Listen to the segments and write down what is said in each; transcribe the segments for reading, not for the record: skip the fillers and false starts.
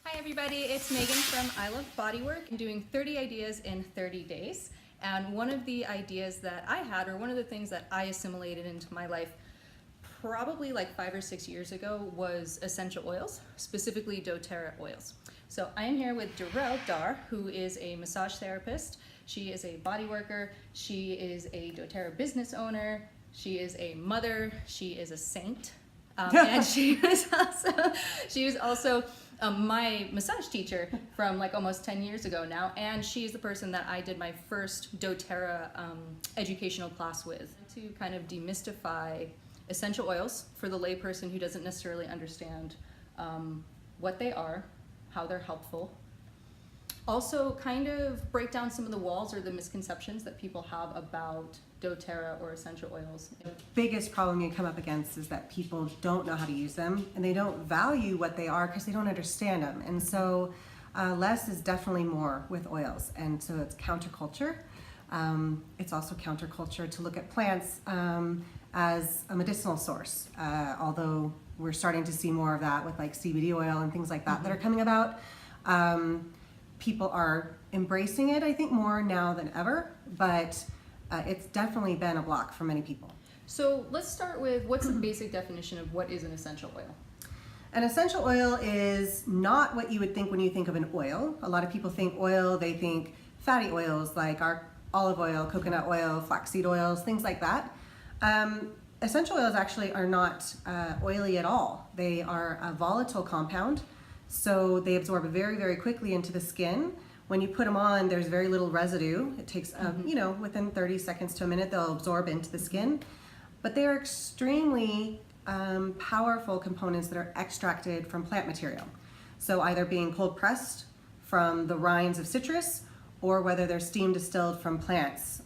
Hi everybody, it's Megan from I Love Bodywork. I'm doing 30 ideas in 30 days. And one of the ideas that I had, or one of the things that I assimilated into my life probably like 5 or 6 years ago, was essential oils, specifically doTERRA oils. So I am here with Durell Darr, who is a massage therapist. She is a body worker. She is a doTERRA business owner. She is a mother. She is a saint. And she was also my massage teacher from like almost 10 years ago now, and she's the person that I did my first doTERRA educational class with, to kind of demystify essential oils for the layperson who doesn't necessarily understand what they are, how they're helpful. Also kind of break down some of the walls or the misconceptions that people have about doTERRA or essential oils. The biggest problem you come up against is that people don't know how to use them, and they don't value what they are because they don't understand them. And so less is definitely more with oils, and so it's counterculture. It's also counterculture to look at plants as a medicinal source, although we're starting to see more of that with like CBD oil and things like that that are coming about. People are embracing it, I think, more now than ever, but it's definitely been a block for many people. So let's start with, what's the basic definition of what is an essential oil? An essential oil is not what you would think when you think of an oil. A lot of people think oil, they think fatty oils like our olive oil, coconut oil, flaxseed oils, things like that. Essential oils actually are not oily at all. They are a volatile compound, so they absorb very, very quickly into the skin. When you put them on, there's very little residue. It takes, within 30 seconds to a minute, they'll absorb into the skin. But they are extremely powerful components that are extracted from plant material. So either being cold pressed from the rinds of citrus, or whether they're steam distilled from plants,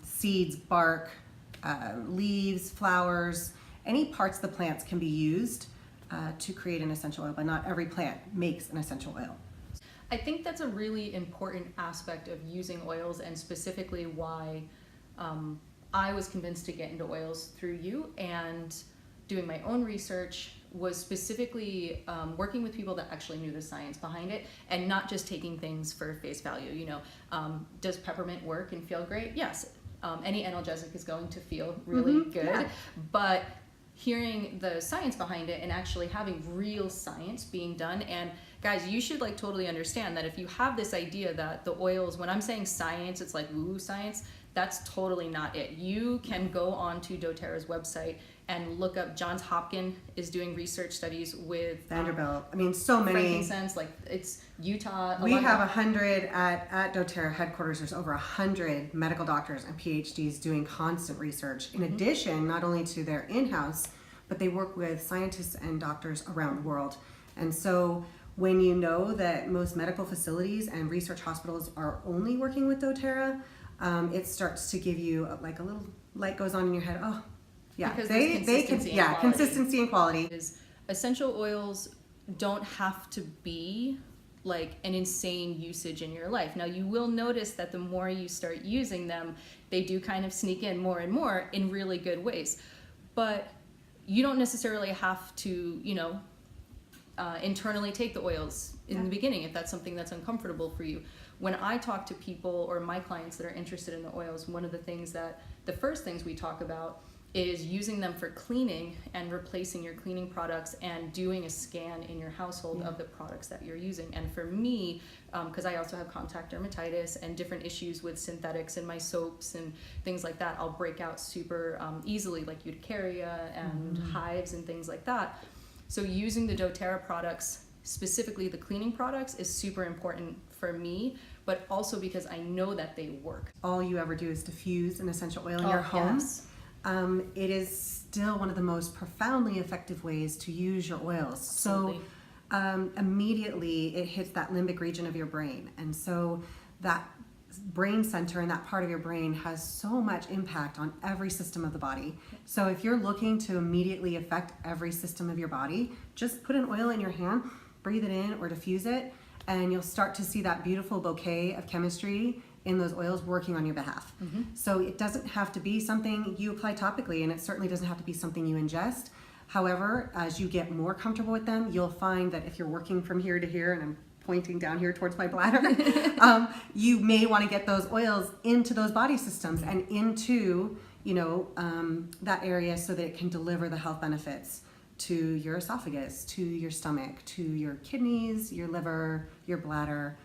seeds, bark, leaves, flowers, any parts of the plants can be used to create an essential oil, but not every plant makes an essential oil. I think that's a really important aspect of using oils, and specifically why I was convinced to get into oils through you, and doing my own research was specifically working with people that actually knew the science behind it, and not just taking things for face value. Does peppermint work and feel great? Yes. Any analgesic is going to feel really good, yeah. But hearing the science behind it and actually having real science being done. And guys, you should like totally understand that if you have this idea that the oils, when I'm saying science, it's like woo-woo science, that's totally not it. You can go on to doTERRA's website and look up. Johns Hopkins is doing research studies with Vanderbilt. I mean, so many. Frankincense, like it's Utah. We have 100 at doTERRA headquarters. There's over 100 medical doctors and PhDs doing constant research. In addition, not only to their in-house, but they work with scientists and doctors around the world. And so when you know that most medical facilities and research hospitals are only working with doTERRA, it starts to give you like a little light goes on in your head. Oh, yeah, because they can, consistency and quality. Essential oils don't have to be like an insane usage in your life. Now you will notice that the more you start using them, they do kind of sneak in more and more in really good ways. But you don't necessarily have to, internally take the oils in the beginning if that's something that's uncomfortable for you. When I talk to people or my clients that are interested in the oils, one of the first things we talk about is using them for cleaning and replacing your cleaning products and doing a scan in your household of the products that you're using. And for me, because I also have contact dermatitis and different issues with synthetics in my soaps and things like that, I'll break out super easily, like urticaria and hives and things like that. So using the doTERRA products, specifically the cleaning products, is super important for me, but also because I know that they work. All you ever do is diffuse an essential oil in your home. Yes. It is still one of the most profoundly effective ways to use your oils. Absolutely. So immediately it hits that limbic region of your brain. And so that brain center and that part of your brain has so much impact on every system of the body. So if you're looking to immediately affect every system of your body, just put an oil in your hand, breathe it in or diffuse it, and you'll start to see that beautiful bouquet of chemistry in those oils working on your behalf. So it doesn't have to be something you apply topically, and it certainly doesn't have to be something you ingest, However, as you get more comfortable with them, you'll find that if you're working from here to here, and I'm pointing down here towards my bladder, you may want to get those oils into those body systems and into, that area so that it can deliver the health benefits to your esophagus, to your stomach, to your kidneys, your liver, your bladder,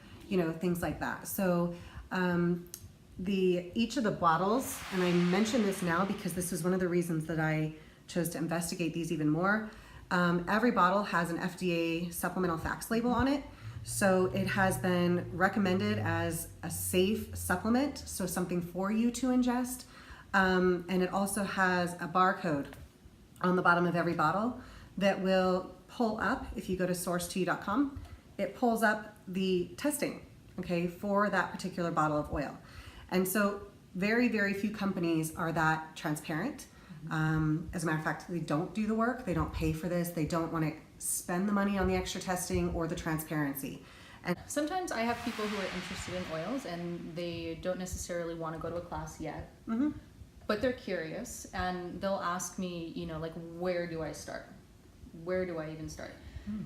things like that. So each of the bottles, and I mention this now because this is one of the reasons that I chose to investigate these even more. Every bottle has an FDA supplemental facts label on it. So it has been recommended as a safe supplement, so something for you to ingest. And it also has a barcode on the bottom of every bottle that will pull up, if you go to source2u.com, it pulls up the testing, okay, for that particular bottle of oil. And so very, very few companies are that transparent. As a matter of fact, they don't do the work, they don't pay for this, they don't want to spend the money on the extra testing or the transparency. And sometimes I have people who are interested in oils and they don't necessarily want to go to a class yet, but they're curious and they'll ask me, where do I start? Where do I even start?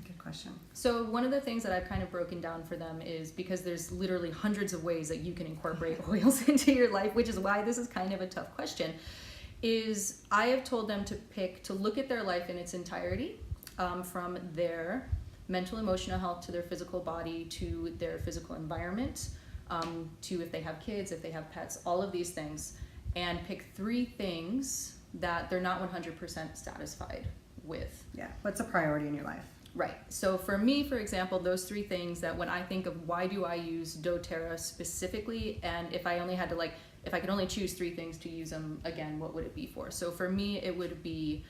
Good question. So one of the things that I've kind of broken down for them is, because there's literally hundreds of ways that you can incorporate oils into your life, which is why this is kind of a tough question, is I have told them to look at their life in its entirety, from their mental, emotional health to their physical body to their physical environment, to if they have kids, if they have pets, all of these things, and pick 3 things that they're not 100% satisfied with. Yeah, what's a priority in your life? Right. So for me, for example, those 3 things that when I think of why do I use doTERRA specifically, and if I only had to if I could only choose 3 things to use them again, what would it be for? So for me, it would be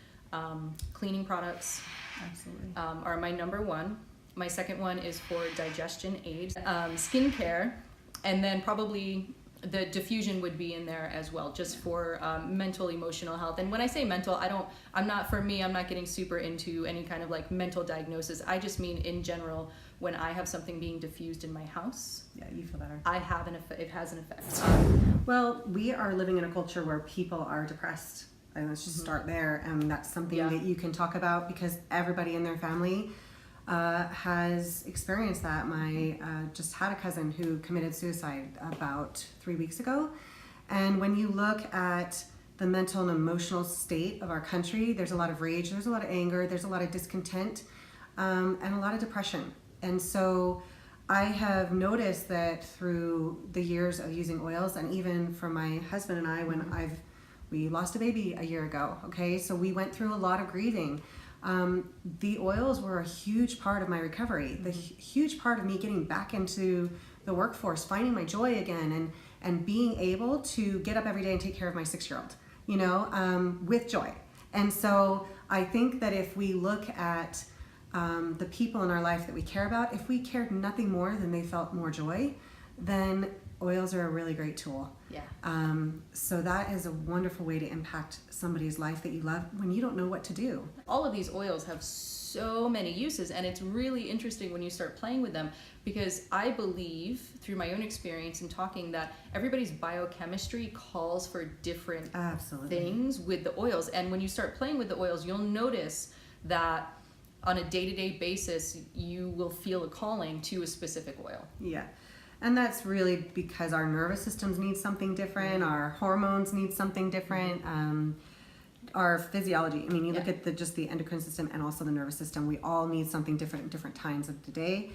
cleaning products. Absolutely. Are my number 1. My second one is for digestion aids, skincare, and then probably the diffusion would be in there as well, just for mental, emotional health. And when I say mental, I'm not getting super into any kind of mental diagnosis. I just mean in general, when I have something being diffused in my house, yeah, you feel better. It has an effect. Well, we are living in a culture where people are depressed. And let's just start there. And that's something that you can talk about because everybody in their family has experienced that. My just had a cousin who committed suicide about 3 weeks ago. And when you look at the mental and emotional state of our country, there's a lot of rage, there's a lot of anger, there's a lot of discontent, and a lot of depression. And so I have noticed that through the years of using oils, and even for my husband and I, when we lost a baby a year ago, okay? So we went through a lot of grieving. The oils were a huge part of my recovery, the huge part of me getting back into the workforce, finding my joy again, and being able to get up every day and take care of my 6-year-old, with joy. And so I think that if we look at the people in our life that we care about, if we cared nothing more than they felt more joy, then oils are a really great tool. Yeah. So that is a wonderful way to impact somebody's life that you love when you don't know what to do. All of these oils have so many uses, and it's really interesting when you start playing with them, because I believe through my own experience in talking that everybody's biochemistry calls for different things with the oils. And when you start playing with the oils, you'll notice that on a day-to-day basis, you will feel a calling to a specific oil. Yeah. And that's really because our nervous systems need something different, our hormones need something different, our physiology. I mean, you look at just the endocrine system and also the nervous system. We all need something different at different times of the day.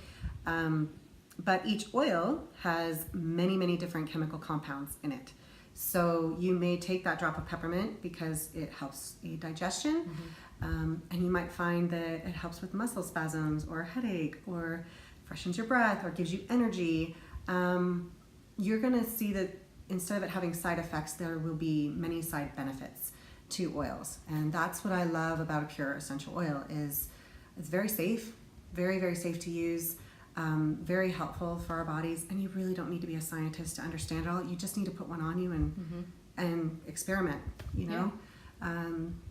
But each oil has many, many different chemical compounds in it. So you may take that drop of peppermint because it helps aid digestion. And you might find that it helps with muscle spasms or headache or freshens your breath or gives you energy. You're going to see that instead of it having side effects, there will be many side benefits to oils. And that's what I love about a pure essential oil is it's very safe, very, very safe to use, very helpful for our bodies. And you really don't need to be a scientist to understand it all. You just need to put one on you and experiment,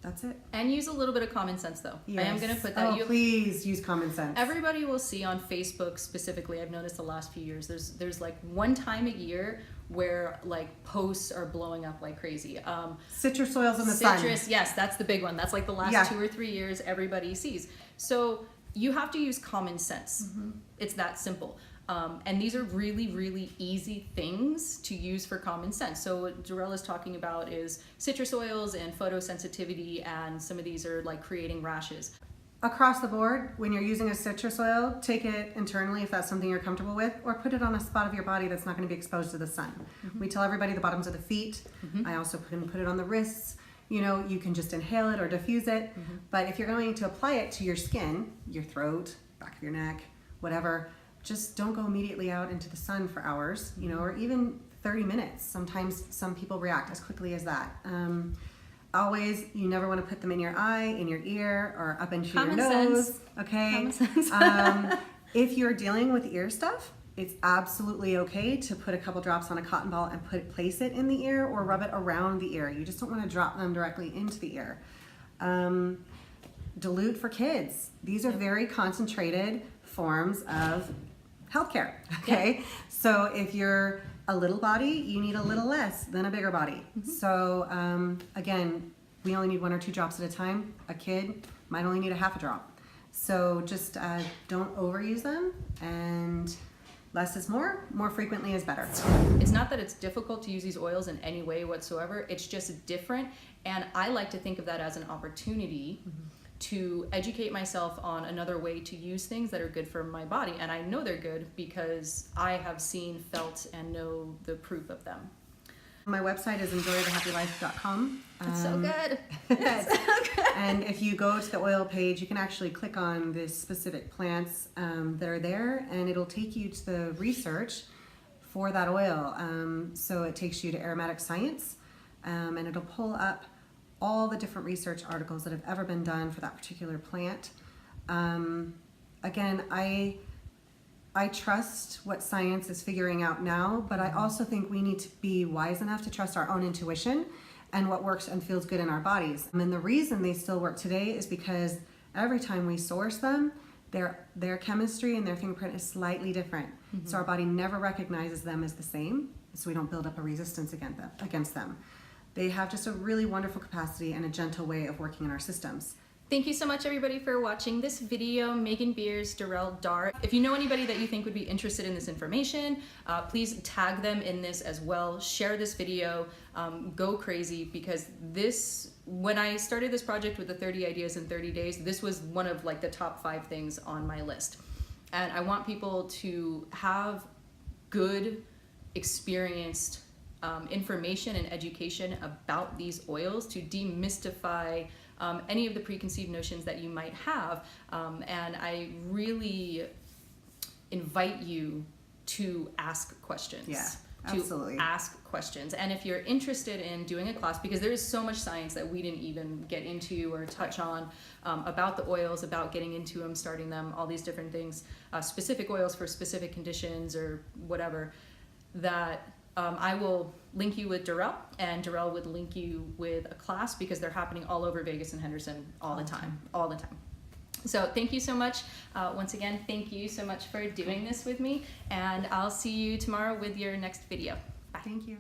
That's it. And use a little bit of common sense though. Yes. I am going to put that. Oh, please use common sense. Everybody will see on Facebook specifically, I've noticed the last few years, there's like one time a year where like posts are blowing up like crazy. Citrus oils in the sun. Citrus, yes, that's the big one. That's like the last 2 or 3 years everybody sees. So you have to use common sense. It's that simple. And these are really, really easy things to use for common sense. So what Durell is talking about is citrus oils and photosensitivity, and some of these are like creating rashes. Across the board, when you're using a citrus oil, take it internally if that's something you're comfortable with, or put it on a spot of your body that's not going to be exposed to the sun. We tell everybody the bottoms of the feet. I also put it on the wrists. You know, you can just inhale it or diffuse it. But if you're going to apply it to your skin, your throat, back of your neck, whatever, just don't go immediately out into the sun for hours, you know, or even 30 minutes. Sometimes some people react as quickly as that. Always, you never want to put them in your eye, in your ear, or up into your nose. Okay. Common sense. If you're dealing with ear stuff, it's absolutely okay to put a couple drops on a cotton ball and place it in the ear or rub it around the ear. You just don't want to drop them directly into the ear. Dilute for kids. These are very concentrated forms of healthcare. Okay. So if you're a little body, you need a little less than a bigger body. So again, we only need 1 or 2 drops at a time. A kid might only need a half a drop. So just don't overuse them, and less is more frequently is better. It's not that it's difficult to use these oils in any way whatsoever. It's just different. And I like to think of that as an opportunity to educate myself on another way to use things that are good for my body. And I know they're good because I have seen, felt, and know the proof of them. My website is enjoythehappylife.com. It's so good. It's so good. And if you go to the oil page, you can actually click on the specific plants that are there, and it'll take you to the research for that oil. So it takes you to Aromatic Science, and it'll pull up all the different research articles that have ever been done for that particular plant. Again, I trust what science is figuring out now, but I also think we need to be wise enough to trust our own intuition and what works and feels good in our bodies. And the reason they still work today is because every time we source them, their chemistry and their fingerprint is slightly different. So our body never recognizes them as the same, so we don't build up a resistance against them. They have just a really wonderful capacity and a gentle way of working in our systems. Thank you so much, everybody, for watching this video. Megan Beers, Durell Darr. If you know anybody that you think would be interested in this information, please tag them in this as well. Share this video. Go crazy, because when I started this project with the 30 Ideas in 30 Days, this was one of like the top 5 things on my list. And I want people to have good, experienced information and education about these oils to demystify any of the preconceived notions that you might have. And I really invite you to ask questions. Yeah, absolutely. To ask questions. And if you're interested in doing a class, because there is so much science that we didn't even get into or touch on about the oils, about getting into them, starting them, all these different things, specific oils for specific conditions or whatever, that I will link you with Durell, and Durell would link you with a class, because they're happening all over Vegas and Henderson all the time. So thank you so much. Once again, thank you so much for doing this with me, and I'll see you tomorrow with your next video. Bye. Thank you.